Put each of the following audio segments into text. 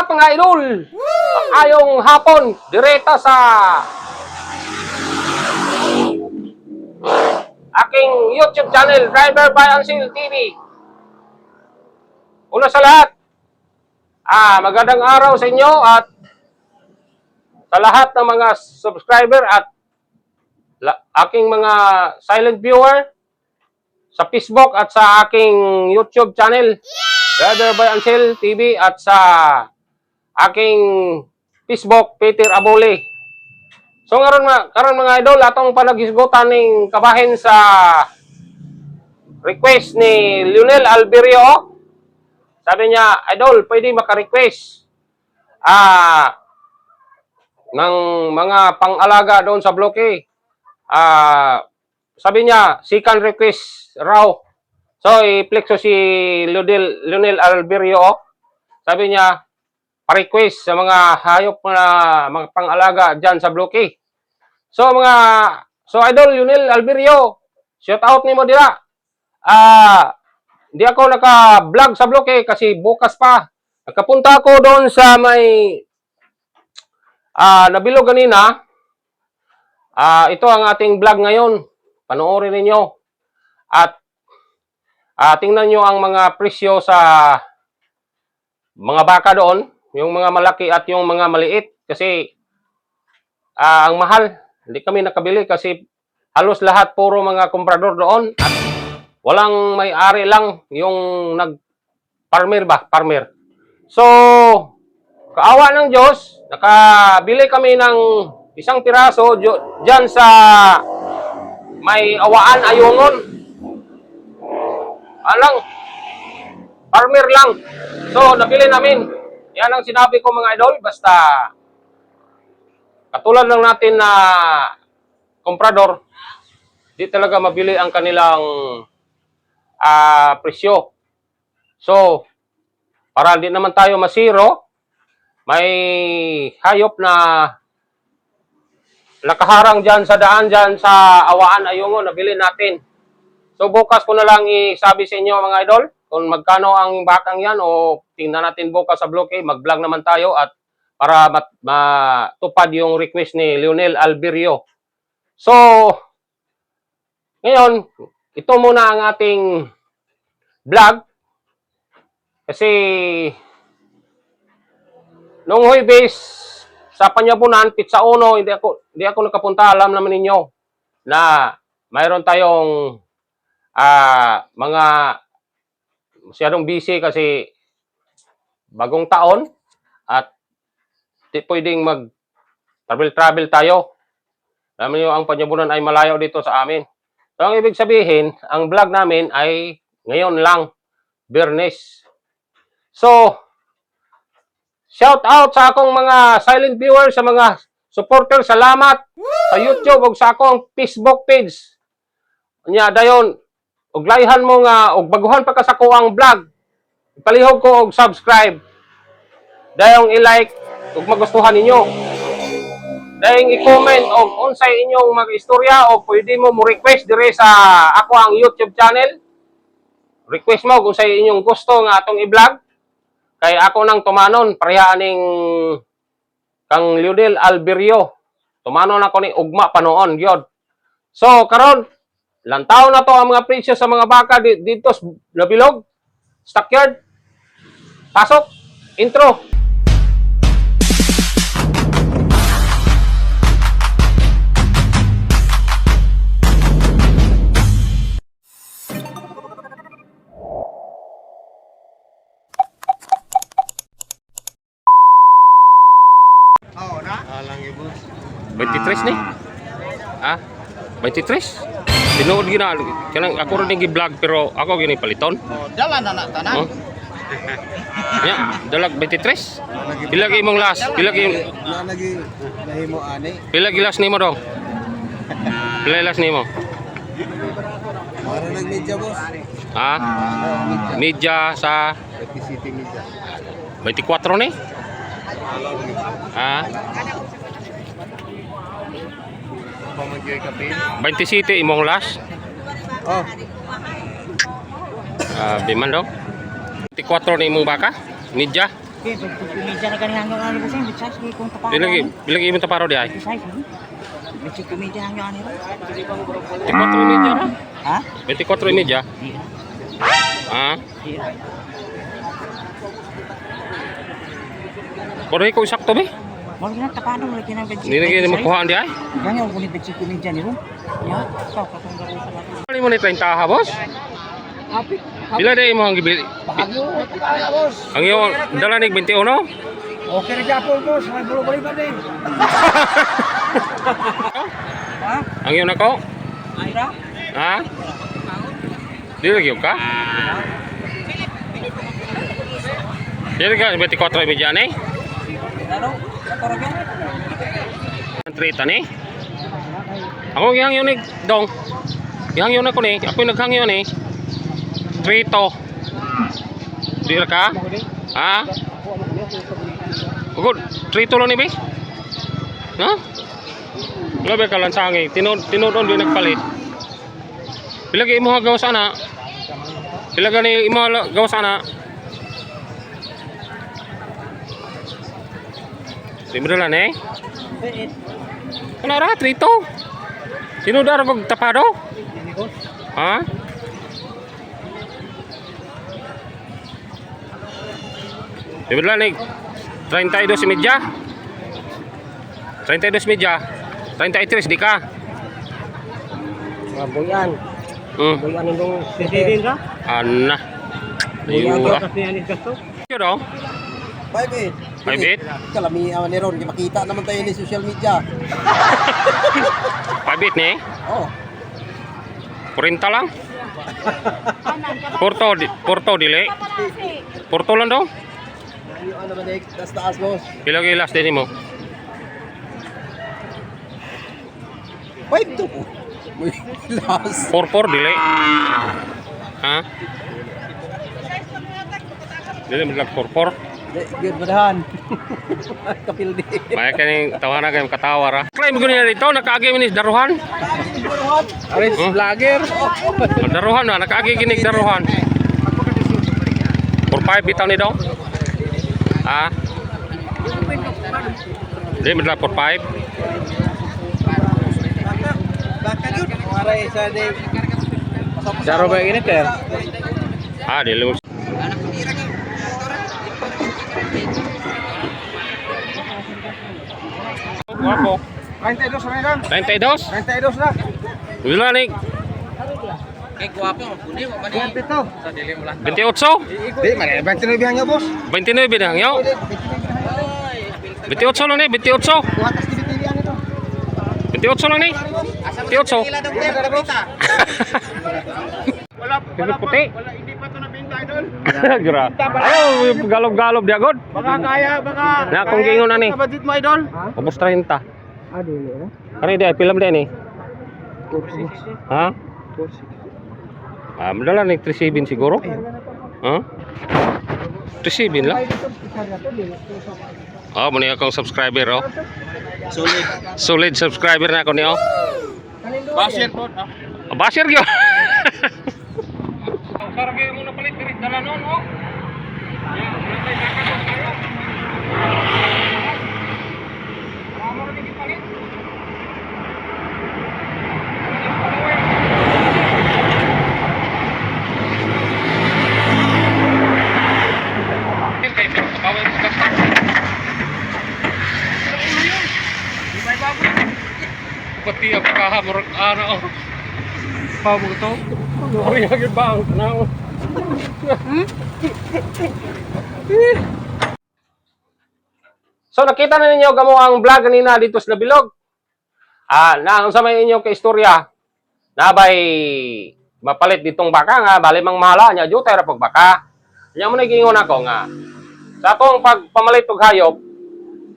lahat mga idol. Ayong hapon, direta sa aking YouTube channel, Driver by Ansil TV. Una sa lahat, magandang araw sa inyo at sa lahat ng mga subscriber at aking mga silent viewer sa Facebook at sa aking YouTube channel, Driver by Ansil TV, at sa aking Facebook, Peter Abole. So karon mga idol, atong panagisgutan ning kabahin sa request ni Lionel Alberio. Sabi niya, idol, pwede maka-request ng mga pang-alaga doon sa bloke. Sabi niya, second request raw. So, i-flexo si Lionel Alberio. Sabi niya, pa-request sa mga hayop na mga pang-alaga dyan sa bloke. So, idol, Lionel Alberio, shout out ni mo dira. Hindi ako naka-vlog sa bloke kasi bukas pa. Nakapunta ako doon sa may nabilog kanina. Ito ang ating vlog ngayon. Panoorin ninyo. At tingnan nyo ang mga presyo sa mga baka doon. Yung mga malaki at yung mga maliit. Kasi ang mahal. Hindi kami nakabili kasi halos lahat puro mga komprador doon. At walang may-ari lang yung nag-farmer ba? Farmer. So, kaawa ng Diyos, nakabili kami ng isang piraso dyan sa may Awaan Ayungon. Farmer lang. So, nabili namin. Yan ang sinabi ko mga idol. Basta, katulad lang natin na komprador, di talaga mabili ang kanilang presyo. So, para di naman tayo masiro, may hayop na nakaharang dyan sa daan dyan sa Awaan Ayungon, nabili natin. So bukas ko na lang isabi sa inyo mga idol kung magkano ang bakang yan, o tingnan natin bukas sa bloke, mag-vlog naman tayo at para matupad yung request ni Lionel Alberio. So ngayon, ito muna ang ating vlog kasi nung Huwebes sa Panyabunan, Pizza Uno, hindi ako nakapunta. Alam naman ninyo na mayroon tayong mga masyadong busy kasi bagong taon at di pwedeng mag-travel tayo. Alam niyo, ang Panyabunan ay malayo dito sa amin. So, ang ibig sabihin, ang vlog namin ay ngayon lang, Biyernes. So, shout out sa akong mga silent viewers, sa mga supporter, salamat sa YouTube o sa akong Facebook page. Nya dayon, og layhan mo nga, og baguhan pa ka sa kuang vlog, palihog ko og subscribe. Dayong i-like og magustuhan ninyo. Dayong i-comment og unsay inyong mga istorya o pwede mo request dire sa ako ang YouTube channel. Request mo kung unsay inyong gusto nga atong i-vlog. Kay ako nang tumanon, pareha ning kang Lionel Alberio. Tumanon ako ni ugma panoon, gyud. So, karon, lantaw na to ang mga presyo sa mga baka dito sa Nabilog, Stockyard. Pasok, intro. Alang ibu. 23 ni? 23? Tinuod gina. Kanang ako rin gi-vlog pero ako gini paliton. Oh, dalan anak tanah. Ya, dalag 23. Pila gi imong last? Pila gi lagi nahimo ani. Pila gi last nimo dong? Pila last nimo? Para nag-media boss. Media sa City media. 24 ni? Pamagay kape. 20 City imong last? Oh. Biman dong? 24 ni imong baka? Media? Okay, pag-media na ganyan hanggang ano kasi, bitsa sige kung taparo. Bilang imong taparo di ay. Bitsa sige. Pag-media hanggang ano. 24 media ra. Ha? 24 media. Di na. Ha? Di na. Puro ko sakto be. Mo gina tapado lagi na bitsa. Hindi lagi mo kuhaan di ay. Ganyan ko ni bitsa media ni ro. Ya, katong garo sa lahat. Ano mo ni 30 ha, boss? Apit. Pila day mo ang gibili? Bahagyo, kaya boss. Ang iyo dala nig 21? Okay na japon boss, may bulo-bulo pa din. Ha? Ang iyo nako? Ayra? Ha? Di lagi ka? Jadi ka 24 media ni? Ano? Katorogan? Ang 30 ni? Ako yang yun ni dong. Yang yun ako ni. Ako yung naghangyo ni. 3 to. Di ra ka? Ha? Good. 3 to lang ni be? No? Labi ka lang sangi. Tinudon din nagpalit. Pilagi mo gawas ana. Pilagi ni imo gawas ana. Di mo dalan eh? Kanara 3 to. Tinudar ko tapado? Ha? Di ba lang 32 media? 32 media? 33 di ka? Boyan. Boyan nung sisirin ka? Ana. Boyan Ayun. kasi yan gasto. Yo do. 5-8. 5-8? Kalami ni Ron, makita naman tayo ni social media. 5-8 ni? Oh. 40 lang? Porto dili? Porto lang daw? Ano ba nek? Taas boss. Pila kay last din mo? 5 to po. Last. 4-4 dili? Ha? Dili mo lang 4-4? Good badahan. Kapil di. Maya kaning tawanan kayong katawar ha. Claim ko niya rito, nakaagi minis daruhan. Aris vlogger. Ang daruhan na, nakaagi kinig daruhan. 4-5 bitaw ni daw. Ha? Di mo lang 4-5. Baka yun. Maray sa di. Jaro ba ini ter? Ah, di lumos. Guapo. 92 na lang. 92? 92 na. Wala ni. Kay guwapo mo puni mo ba ni? Ito. Sa dili mo lang. 28? Di, mali. 29 bihan niya boss. 29 bidang yaw. 28 lang ni, 28. Kuhatas di pilihan ito. 28 lang ni. 28. Ila dong kita. Wala puti. Wala hindi pa to nabenta idol. Gra. Ayaw, galob-galob di agad. Baka kaya, baka. Na kung gingon na ni. Sa budget mo idol. Ubos 30. Ah, dili na. Kani di film di ni. Kursi. Ha? Kursi. Ah, madala ni 37 siguro. Ha? 37 lang. Oh, muni akong subscriber oh. Solid. Solid subscriber na ako ni oh. Basher po. Basher gyud. Para gyud mo na palit diri dalanon oh. Pati ang kahamurag ano oh. Pamo to. Ori gyud ba na. So nakita na ninyo gamo ang vlog kanina dito sa Nabilog. Na ang sa may inyo kay istorya nabay mapalit ditong baka nga bali mang mahala nya jutay ra pag baka. Nya mo nagingon ako nga sa atong pagpamalit og hayop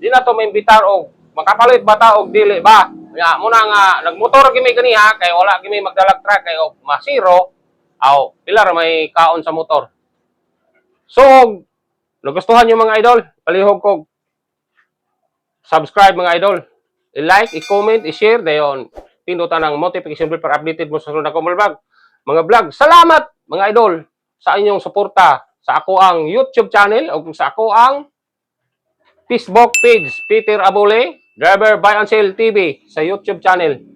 di na to maimbitar og makapalit bata og dili ba. Nya mo na nga nagmotor gimi kaniha kay wala gimi magdalag truck kay og masiro aw pilar may kaon sa motor. So nagustuhan yung mga idol, palihog ko subscribe mga idol. I-like, i-comment, i-share dayon. Pindutan ang notification bell para updated mo sa sunod na mga vlog. Salamat mga idol sa inyong suporta sa ako ang YouTube channel o sa ako ang Facebook page, Peter Abole, Driver Buy and Sell TV sa YouTube channel.